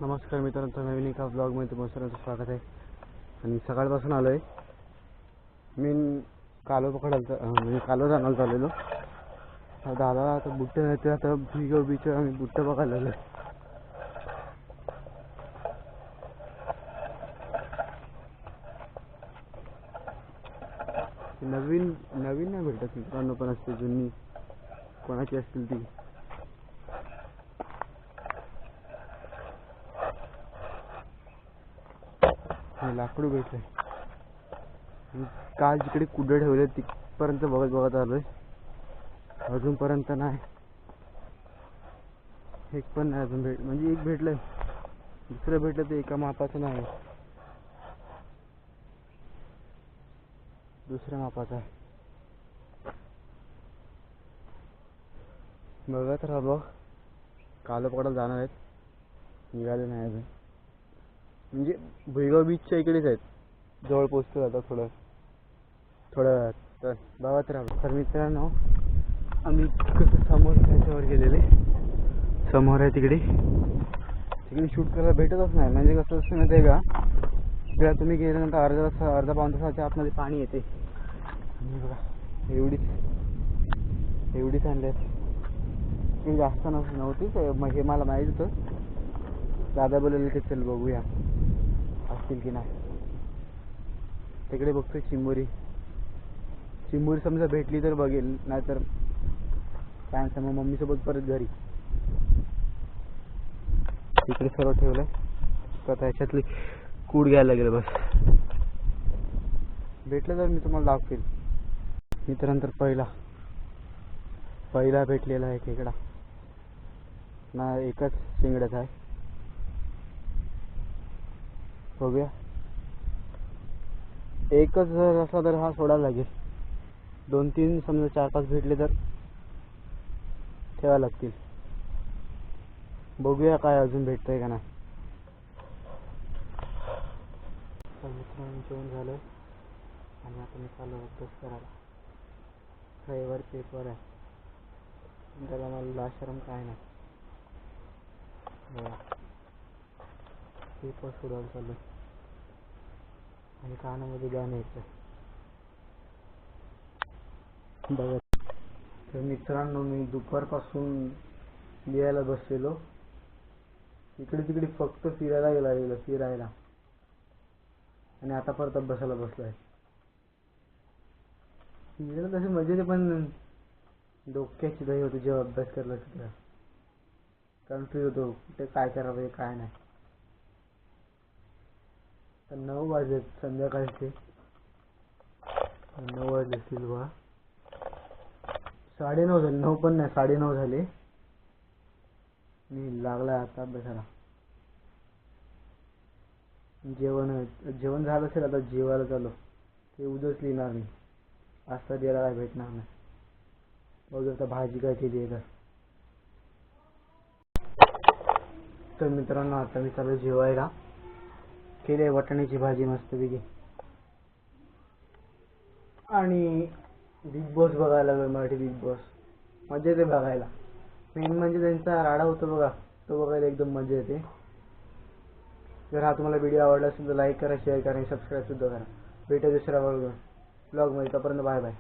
नमस्कार मित्रांनो, नवीन एका ब्लॉगमध्ये तुम्हाला सर्वांचं स्वागत आहे. आणि सकाळपासून आलो आहे मी कालो पकडायला, म्हणजे कालो जाणार चाललेलो. दादा आता बुट्टे नाही, आता भिगो बीच आम्ही बुट्टे बघायला आलो. नवीन नवीन नाही भेटत मित्रांनो, पण असते जुनी कोणाची असतील ती. लाकडू भेटले काल जिकडे कुडे ठेवले तिथपर्यंत बघत आलोय. अजूनपर्यंत नाही, एक पण नाही अजून म्हणजे एक भेटलंय, दुसरं भेटलं ते एका मापाचं नाही, दुसऱ्या मापाचं आहे. बघत राहा, कालो पकडायला जाणार आहेत, निघाले नाही अजून. म्हणजे भुईगाव बीचच्या इकडेच आहेत, जवळ पोचतो आता थोड्या वेळात. तर बघत राहा. तर मित्रांनो, आम्ही कसं समोर त्याच्यावर गेलेले, समोर आहे तिकडे शूट करायला भेटतच नाही. म्हणजे कसं असतं माहिती आहे का, तिकडे तुम्ही गेल्यानंतर अर्धा पाऊण तासाच्या आतमध्ये पाणी येते. आणि बघा एवढीच आणले आहेत, ती जास्त नव्हती. हे मला माहीत होतं, दादा बोलले की चल बघूया असतील की नाही. तिकडे बघतोय चिंबोरी समजा भेटली तर बघेल, नाहीतर काय मग मम्मीसोबत परत घरी. तिकडे सर्व ठेवलंय, आता ह्याच्यातली कूड घ्यायला गेलं. बस भेटलं तर मी तुम्हाला दाखवेल. मित्रांतर पहिला भेटलेला आहे खेकडा ना, एकच शिंगड्याचा आहे. बघूया, एकच जर असला तर हा सोडायला लागेल. 2-3 समजा 4-5 भेटले तर ठेवायला लागतील. बघूया काय अजून भेटतंय का नाही. तर मित्रांनो, जेवण झालं आणि आता मी चाललो अभ्यास करायला. रविवार पेपर आहे, त्याला मला आश्रम काय नाही, पेपर सोडायला चाललो आणि कानामध्ये गाणं येतं बघा. तर मित्रांनो, मी दुपारपासून लिहायला बसलेलो, इकडे तिकडे फक्त फिरायला आणि आता परत अभ्यासाला बसलोय. फिरायला तसे मजेने, पण डोक्याची दही होती जेव्हा अभ्यास करला तिथं. कन्फ्यूज होतो कुठे काय करावं काय नाही. तर 9 वाजले संध्याकाळचे, 9 वाजले असतील बघा, 9:30 झाले. 9 पण नाही, 9:30 झाले. मी लागला आता अभ्यासाला. जेवण झालं असेल, आता जेवायला चालू. ते उद्याच लिहिणार मी, आज तर द्यायला काय भेटणार नाही. बघू आता भाजी काय केली आहे तर मित्रांनो, आता मी चालू जेवायला. केली वाटाण्याची भाजी मस्तपैकी, आणि बिग बॉस बघायला लागलो. मराठी बिग बॉस मजा येते बघायला. मेन म्हणजे त्यांचा राडा होतो बघा, तो बघायला एकदम मजा येते. जर हा तुम्हाला व्हिडिओ आवडला असेल तर लाईक करा, शेअर करा आणि सबस्क्राईब सुद्धा करा. भेटू दुसऱ्या ब्लॉगमध्ये. तोपर्यंत बाय बाय.